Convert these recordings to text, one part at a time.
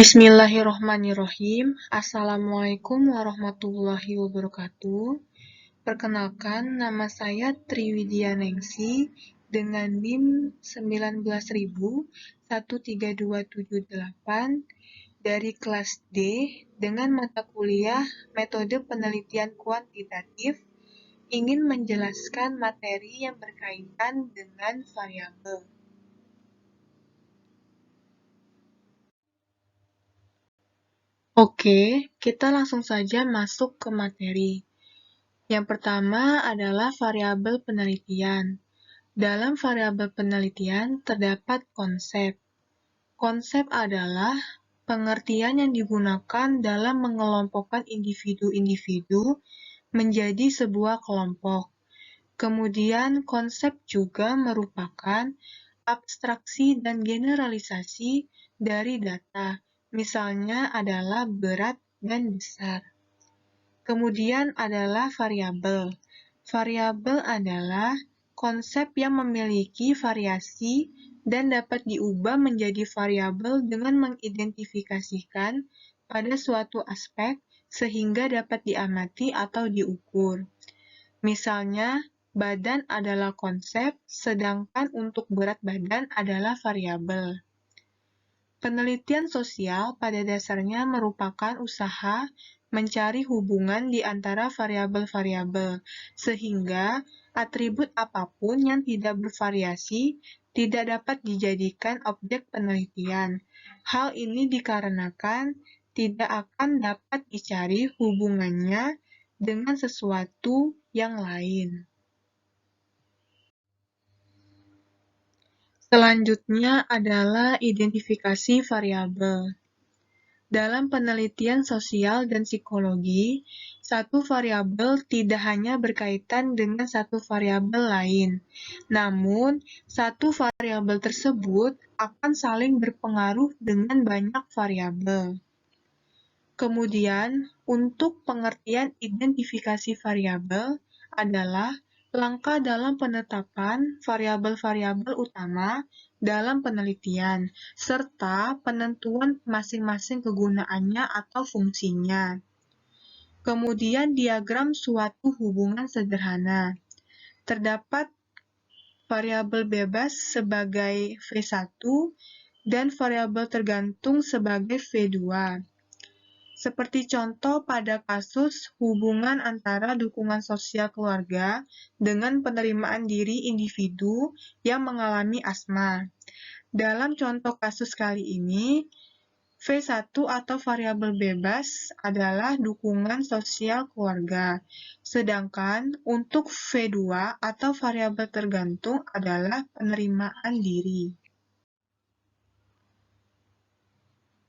Bismillahirrohmanirrohim. Assalamualaikum warahmatullahi wabarakatuh. Perkenalkan, nama saya Triwidya Nengsi dengan NIM 19.13278 dari kelas D dengan mata kuliah Metode Penelitian Kuantitatif, ingin menjelaskan materi yang berkaitan dengan variabel. Oke, kita langsung saja masuk ke materi. Yang pertama adalah variabel penelitian. Dalam variabel penelitian terdapat konsep. Konsep adalah pengertian yang digunakan dalam mengelompokkan individu-individu menjadi sebuah kelompok. Kemudian konsep juga merupakan abstraksi dan generalisasi dari data. Misalnya adalah berat dan besar. Kemudian adalah variabel. Variabel adalah konsep yang memiliki variasi dan dapat diubah menjadi variabel dengan mengidentifikasikan pada suatu aspek sehingga dapat diamati atau diukur. Misalnya, badan adalah konsep, sedangkan untuk berat badan adalah variabel. Penelitian sosial pada dasarnya merupakan usaha mencari hubungan di antara variabel-variabel, sehingga atribut apapun yang tidak bervariasi tidak dapat dijadikan objek penelitian. Hal ini dikarenakan tidak akan dapat dicari hubungannya dengan sesuatu yang lain. Selanjutnya adalah identifikasi variabel. Dalam penelitian sosial dan psikologi, satu variabel tidak hanya berkaitan dengan satu variabel lain, namun satu variabel tersebut akan saling berpengaruh dengan banyak variabel. Kemudian, untuk pengertian identifikasi variabel adalah langkah dalam penetapan variabel-variabel utama dalam penelitian, serta penentuan masing-masing kegunaannya atau fungsinya. Kemudian diagram suatu hubungan sederhana. Terdapat variabel bebas sebagai V1 dan variabel tergantung sebagai V2. Seperti contoh pada kasus hubungan antara dukungan sosial keluarga dengan penerimaan diri individu yang mengalami asma. Dalam contoh kasus kali ini, V1 atau variabel bebas adalah dukungan sosial keluarga, sedangkan untuk V2 atau variabel tergantung adalah penerimaan diri.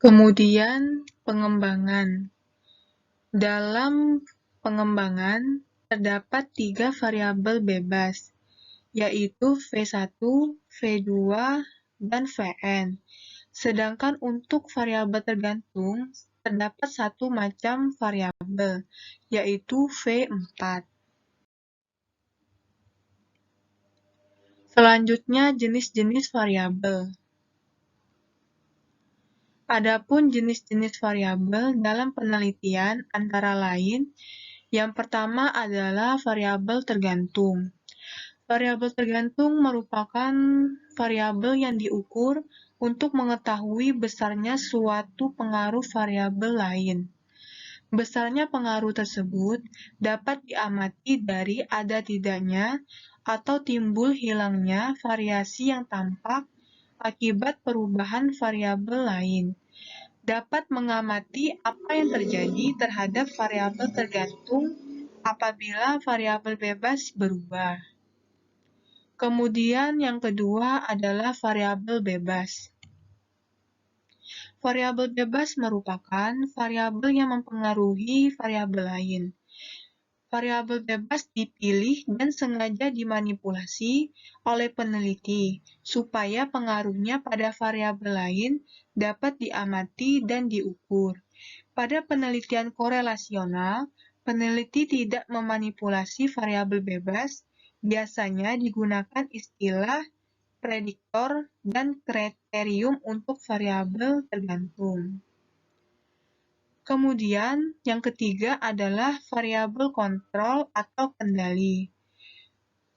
Kemudian, pengembangan. Dalam pengembangan, terdapat 3 variabel bebas, yaitu V1, V2, dan Vn. Sedangkan untuk variabel tergantung, terdapat satu macam variabel, yaitu V4. Selanjutnya, jenis-jenis variabel. Adapun jenis-jenis variabel dalam penelitian antara lain, yang pertama adalah variabel tergantung. Variabel tergantung merupakan variabel yang diukur untuk mengetahui besarnya suatu pengaruh variabel lain. Besarnya pengaruh tersebut dapat diamati dari ada tidaknya atau timbul hilangnya variasi yang tampak akibat perubahan variabel lain. Dapat mengamati apa yang terjadi terhadap variabel tergantung apabila variabel bebas berubah. Kemudian yang kedua adalah variabel bebas. Variabel bebas merupakan variabel yang mempengaruhi variabel lain. Variabel bebas dipilih dan sengaja dimanipulasi oleh peneliti supaya pengaruhnya pada variabel lain dapat diamati dan diukur. Pada penelitian korelasional, peneliti tidak memanipulasi variabel bebas, biasanya digunakan istilah prediktor dan kriterium untuk variabel tergantung. Kemudian, yang ketiga adalah variabel kontrol atau kendali.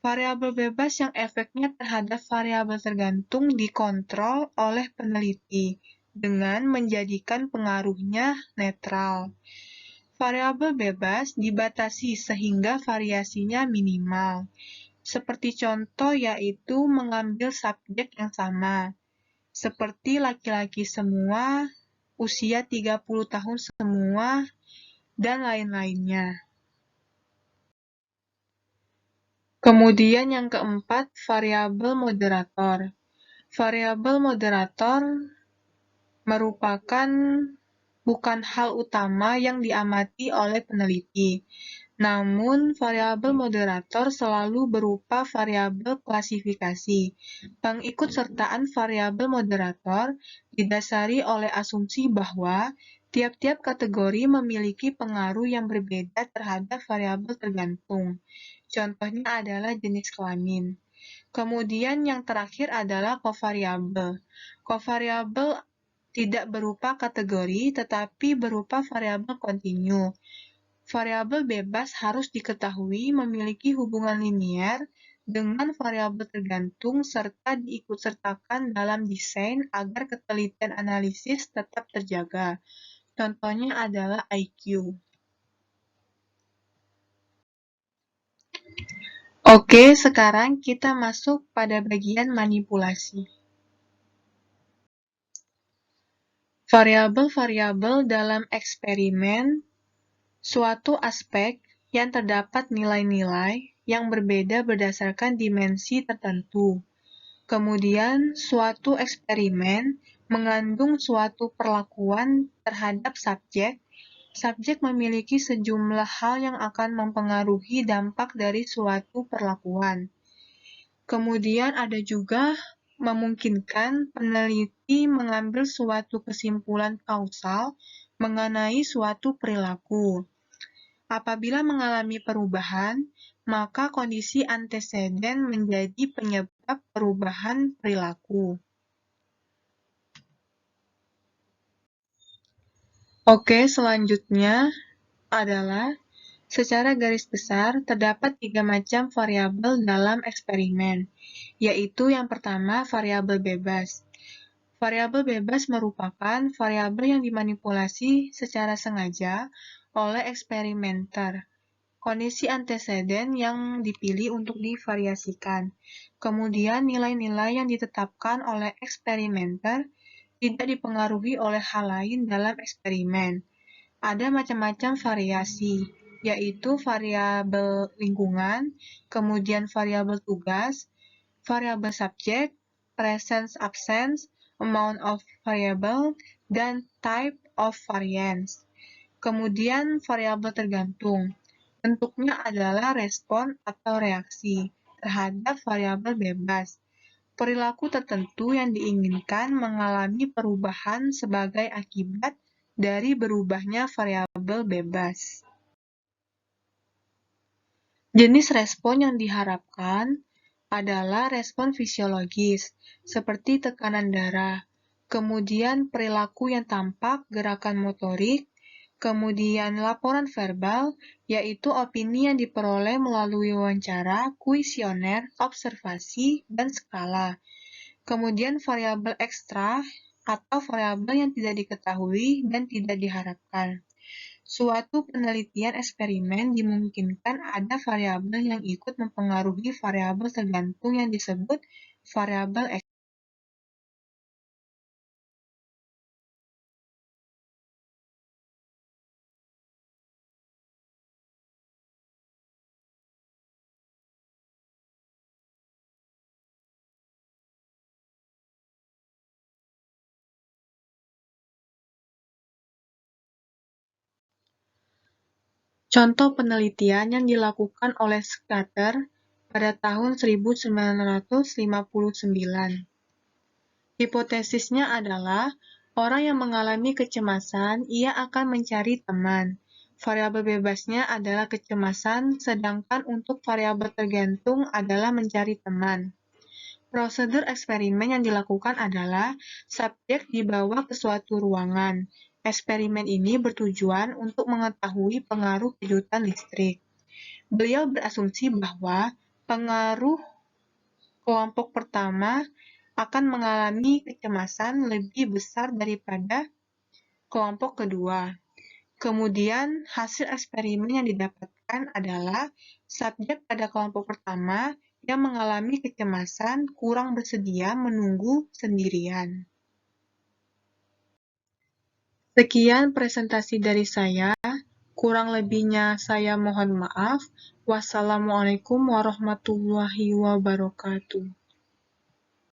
Variabel bebas yang efeknya terhadap variabel tergantung dikontrol oleh peneliti dengan menjadikan pengaruhnya netral. Variabel bebas dibatasi sehingga variasinya minimal. Seperti contoh yaitu mengambil subjek yang sama, seperti laki-laki semua, usia 30 tahun semua, dan lain-lainnya. Kemudian yang keempat, variabel moderator. Variabel moderator merupakan bukan hal utama yang diamati oleh peneliti. Namun, variabel moderator selalu berupa variabel klasifikasi. Pengikutsertaan variabel moderator didasari oleh asumsi bahwa tiap-tiap kategori memiliki pengaruh yang berbeda terhadap variabel tergantung. Contohnya adalah jenis kelamin. Kemudian yang terakhir adalah kovariabel. Kovariabel tidak berupa kategori, tetapi berupa variabel kontinu. Variabel bebas harus diketahui memiliki hubungan linier dengan variabel tergantung serta diikutsertakan dalam desain agar ketelitian analisis tetap terjaga. Contohnya adalah IQ. Oke, sekarang kita masuk pada bagian manipulasi. Variabel-variabel dalam eksperimen suatu aspek yang terdapat nilai-nilai yang berbeda berdasarkan dimensi tertentu. Kemudian, suatu eksperimen mengandung suatu perlakuan terhadap subjek. Subjek memiliki sejumlah hal yang akan mempengaruhi dampak dari suatu perlakuan. Kemudian ada juga memungkinkan peneliti mengambil suatu kesimpulan kausal mengenai suatu perilaku. Apabila mengalami perubahan, maka kondisi anteseden menjadi penyebab perubahan perilaku. Oke, selanjutnya adalah secara garis besar terdapat 3 macam variabel dalam eksperimen, yaitu yang pertama variabel bebas. Variabel bebas merupakan variabel yang dimanipulasi secara sengaja oleh eksperimenter. Kondisi anteseden yang dipilih untuk divariasikan. Kemudian nilai-nilai yang ditetapkan oleh eksperimenter tidak dipengaruhi oleh hal lain dalam eksperimen. Ada macam-macam variasi, yaitu variabel lingkungan, kemudian variabel tugas, variabel subjek, presence-absence, amount of variable, dan type of variance. Kemudian variabel tergantung. Bentuknya adalah respon atau reaksi terhadap variabel bebas. Perilaku tertentu yang diinginkan mengalami perubahan sebagai akibat dari berubahnya variabel bebas. Jenis respon yang diharapkan adalah respon fisiologis, seperti tekanan darah, kemudian perilaku yang tampak, gerakan motorik, kemudian laporan verbal, yaitu opini yang diperoleh melalui wawancara, kuesioner, observasi, dan skala. Kemudian variabel ekstra atau variabel yang tidak diketahui dan tidak diharapkan. Suatu penelitian eksperimen dimungkinkan ada variabel yang ikut mempengaruhi variabel tergantung yang disebut variabel ekstra. Contoh penelitian yang dilakukan oleh Scudder pada tahun 1959. Hipotesisnya adalah, orang yang mengalami kecemasan, ia akan mencari teman. Variabel bebasnya adalah kecemasan, sedangkan untuk variabel tergantung adalah mencari teman. Prosedur eksperimen yang dilakukan adalah subjek dibawa ke suatu ruangan. Eksperimen ini bertujuan untuk mengetahui pengaruh kejutan listrik. Beliau berasumsi bahwa pengaruh kelompok pertama akan mengalami kecemasan lebih besar daripada kelompok kedua. Kemudian, hasil eksperimen yang didapatkan adalah subjek pada kelompok pertama yang mengalami kecemasan kurang bersedia menunggu sendirian. Sekian presentasi dari saya. Kurang lebihnya saya mohon maaf. Wassalamualaikum warahmatullahi wabarakatuh.